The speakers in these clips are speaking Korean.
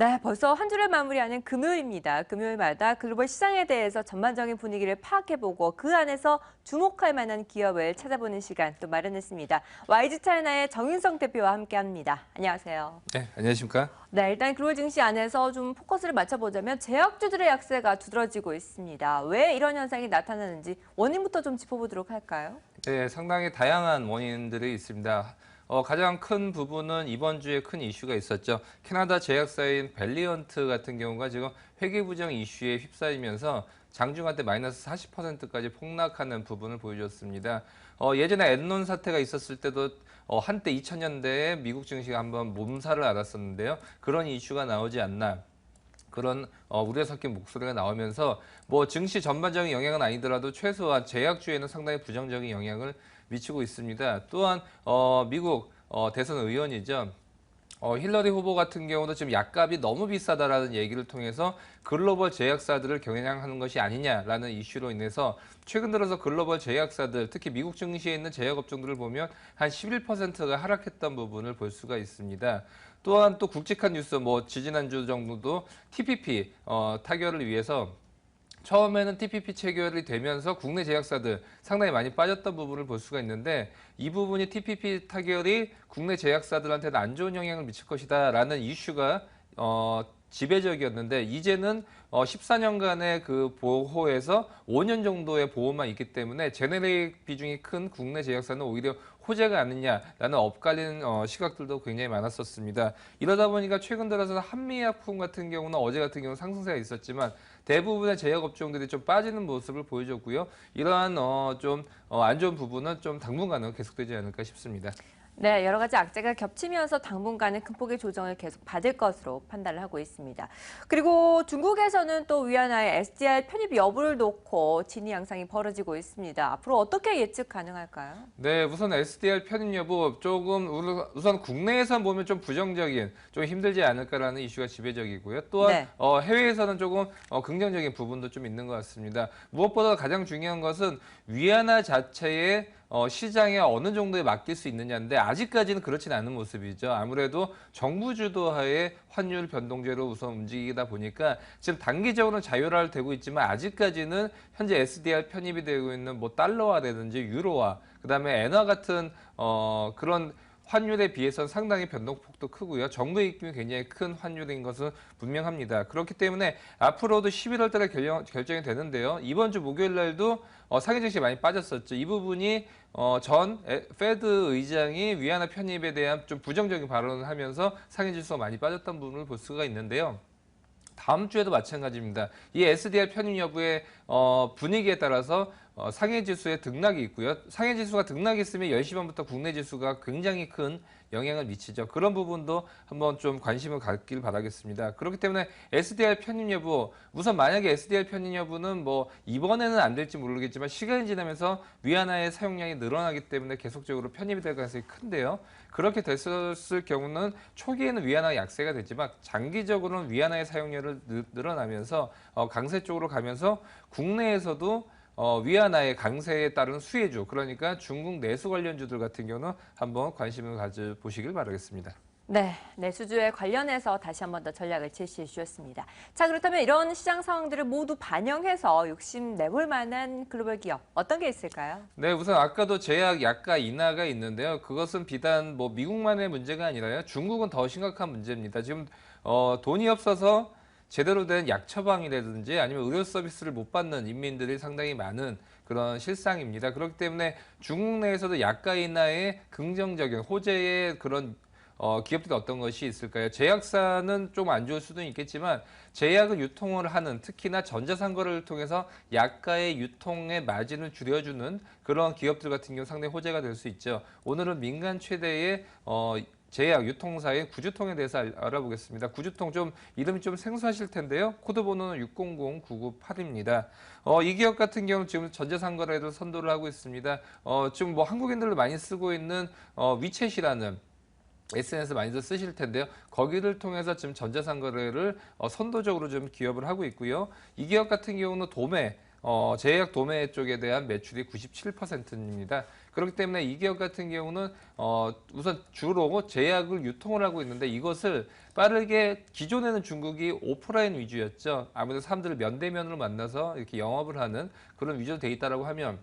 네, 벌써 한 주를 마무리하는 금요일입니다. 금요일마다 글로벌 시장에 대해서 전반적인 분위기를 파악해보고 그 안에서 주목할 만한 기업을 찾아보는 시간 또 마련했습니다. YG차이나의 정윤성 대표와 함께합니다. 안녕하세요. 네, 안녕하십니까? 네, 일단 글로벌 증시 안에서 좀 포커스를 맞춰보자면 제약주들의 약세가 두드러지고 있습니다. 왜 이런 현상이 나타나는지 원인부터 좀 짚어보도록 할까요? 네, 상당히 다양한 원인들이 있습니다. 가장 큰 부분은 이번 주에 큰 이슈가 있었죠. 캐나다 제약사인 밸리언트 같은 경우가 지금 회계부정 이슈에 휩싸이면서 장중한테 마이너스 40%까지 폭락하는 부분을 보여줬습니다. 예전에 엔론 사태가 있었을 때도 한때 2000년대에 미국 증시가 한번 몸살을 앓았었는데요. 그런 이슈가 나오지 않나. 그런 우려 섞인 목소리가 나오면서 뭐 증시 전반적인 영향은 아니더라도 최소한 제약주에는 상당히 부정적인 영향을 미치고 있습니다. 또한 미국 대선 의원이죠. 힐러리 후보 같은 경우도 지금 약값이 너무 비싸다라는 얘기를 통해서 글로벌 제약사들을 겨냥하는 것이 아니냐라는 이슈로 인해서 최근 들어서 글로벌 제약사들, 특히 미국 증시에 있는 제약업종들을 보면 한 11%가 하락했던 부분을 볼 수가 있습니다. 또한 또 굵직한 뉴스, 뭐 지지난주 정도도 TPP 타결을 위해서 처음에는 TPP 체결이 되면서 국내 제약사들 상당히 많이 빠졌던 부분을 볼 수가 있는데 이 부분이 TPP 타결이 국내 제약사들한테는 안 좋은 영향을 미칠 것이다라는 이슈가 지배적이었는데 이제는 14년간의 그 보호에서 5년 정도의 보호만 있기 때문에 제네릭 비중이 큰 국내 제약사는 오히려 호재가 아니냐라는 엇갈리는 시각들도 굉장히 많았었습니다. 이러다 보니까 최근 들어서는 한미약품 같은 경우는 어제 같은 경우는 상승세가 있었지만 대부분의 제약업종들이 좀 빠지는 모습을 보여줬고요. 이러한 좀 안 좋은 부분은 좀 당분간은 계속되지 않을까 싶습니다. 네, 여러 가지 악재가 겹치면서 당분간은 큰 폭의 조정을 계속 받을 것으로 판단을 하고 있습니다. 그리고 중국에서는 또 위안화의 SDR 편입 여부를 놓고 진위 양상이 벌어지고 있습니다. 앞으로 어떻게 예측 가능할까요? 네, 우선 SDR 편입 여부 조금 우선 국내에서 보면 좀 부정적인, 좀 힘들지 않을까라는 이슈가 지배적이고요. 또한 네. 해외에서는 조금 긍정적인 부분도 좀 있는 것 같습니다. 무엇보다 가장 중요한 것은 위안화 자체의 시장에 어느 정도에 맡길 수 있느냐인데 아직까지는 그렇지는 않은 모습이죠. 아무래도 정부 주도하에 환율 변동제로 우선 움직이다 보니까 지금 단기적으로는 자율화되고 있지만 아직까지는 현재 SDR 편입이 되고 있는 뭐 달러화라든지 유로화, 그다음에 엔화 같은 그런 환율에 비해서는 상당히 변동폭도 크고요. 정부 입김이 굉장히 큰 환율인 것은 분명합니다. 그렇기 때문에 앞으로도 11월 달에 결정이 되는데요. 이번 주 목요일 날도 상해 증시 많이 빠졌었죠. 이 부분이 전 페드 의장이 위안화 편입에 대한 좀 부정적인 발언을 하면서 상해 지수가 많이 빠졌던 부분을 볼 수가 있는데요. 다음 주에도 마찬가지입니다. 이 SDR 편입 여부의 분위기에 따라서 상해 지수의 등락이 있고요. 상해 지수가 등락이 있으면 10시 반부터 국내 지수가 굉장히 큰 영향을 미치죠. 그런 부분도 한번 좀 관심을 갖길 바라겠습니다. 그렇기 때문에 SDR 편입 여부, 우선 만약에 SDR 편입 여부는 뭐 이번에는 안 될지 모르겠지만 시간이 지나면서 위안화의 사용량이 늘어나기 때문에 계속적으로 편입이 될 가능성이 큰데요. 그렇게 됐었을 경우는 초기에는 위안화 약세가 됐지만 장기적으로는 위안화의 사용량을 늘어나면서 강세 쪽으로 가면서 국내에서도 위안화의 강세에 따른 수혜주, 그러니까 중국 내수 관련주들 같은 경우는 한번 관심을 가져보시길 바라겠습니다. 네, 내수주에 관련해서 다시 한 번 더 전략을 제시해 주셨습니다. 자, 그렇다면 이런 시장 상황들을 모두 반영해서 욕심내볼 만한 글로벌 기업 어떤 게 있을까요? 네, 우선 아까도 제약, 약가 인하가 있는데요. 그것은 비단 뭐 미국만의 문제가 아니라요. 중국은 더 심각한 문제입니다. 지금 돈이 없어서 제대로 된 약 처방이라든지 아니면 의료 서비스를 못 받는 인민들이 상당히 많은 그런 실상입니다. 그렇기 때문에 중국 내에서도 약가 인하에 긍정적인 호재의 그런 기업들이 어떤 것이 있을까요? 제약사는 좀 안 좋을 수도 있겠지만 제약을 유통을 하는, 특히나 전자상거래를 통해서 약가의 유통의 마진을 줄여주는 그런 기업들 같은 경우 상당히 호재가 될 수 있죠. 오늘은 민간 최대의 제약 유통사인 구주통에 대해서 알아보겠습니다. 구주통 좀 이름이 좀 생소하실 텐데요. 코드 번호는 600998입니다. 이 기업 같은 경우는 지금 전자상거래를 선도를 하고 있습니다. 지금 뭐 한국인들도 많이 쓰고 있는 위챗이라는 SNS 많이들 쓰실 텐데요. 거기를 통해서 지금 전자상거래를 선도적으로 좀 기업을 하고 있고요. 이 기업 같은 경우는 도매, 제약 도매 쪽에 대한 매출이 97%입니다. 그렇기 때문에 이 기업 같은 경우는 우선 주로 제약을 유통을 하고 있는데 이것을 빠르게 기존에는 중국이 오프라인 위주였죠. 아무래도 사람들을 면대면으로 만나서 이렇게 영업을 하는 그런 위주로 돼 있다라고 하면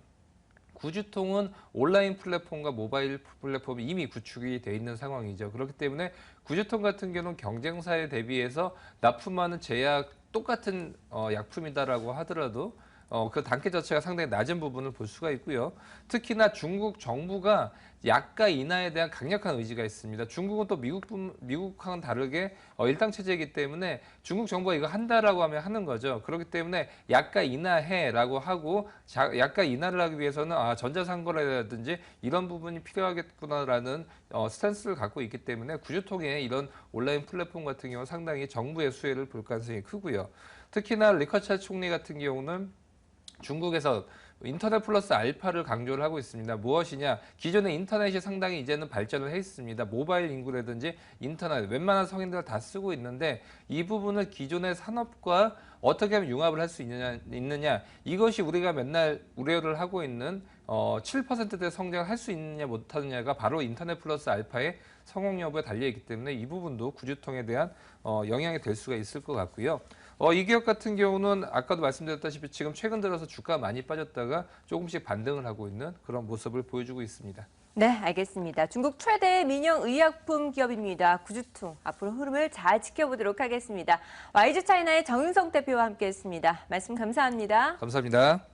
구주통은 온라인 플랫폼과 모바일 플랫폼이 이미 구축이 돼 있는 상황이죠. 그렇기 때문에 구주통 같은 경우는 경쟁사에 대비해서 납품하는 제약 똑같은 약품이다라고 하더라도 그 단가 자체가 상당히 낮은 부분을 볼 수가 있고요. 특히나 중국 정부가 약가 인하에 대한 강력한 의지가 있습니다. 중국은 또 미국과는 다르게 일당 체제이기 때문에 중국 정부가 이거 한다라고 하면 하는 거죠. 그렇기 때문에 약가 인하해라고 하고 약가 인하를 하기 위해서는 전자상거래라든지 이런 부분이 필요하겠구나라는 스탠스를 갖고 있기 때문에 구주통의 이런 온라인 플랫폼 같은 경우는 상당히 정부의 수혜를 볼 가능성이 크고요. 특히나 리커차 총리 같은 경우는 중국에서 인터넷 플러스 알파를 강조를 하고 있습니다. 무엇이냐? 기존의 인터넷이 상당히 이제는 발전을 해 있습니다. 모바일 인구라든지 인터넷, 웬만한 성인들 다 쓰고 있는데 이 부분을 기존의 산업과 어떻게 하면 융합을 할 수 있느냐? 이것이 우리가 맨날 우려를 하고 있는 7%대 성장을 할 수 있느냐 못하느냐가 바로 인터넷 플러스 알파의 성공 여부에 달려있기 때문에 이 부분도 구주통에 대한 영향이 될 수가 있을 것 같고요. 이 기업 같은 경우는 아까도 말씀드렸다시피 지금 최근 들어서 주가가 많이 빠졌다가 조금씩 반등을 하고 있는 그런 모습을 보여주고 있습니다. 네, 알겠습니다. 중국 최대 민영 의약품 기업입니다. 구주통 앞으로 흐름을 잘 지켜보도록 하겠습니다. YG 차이나의 정윤성 대표와 함께했습니다. 말씀 감사합니다. 감사합니다.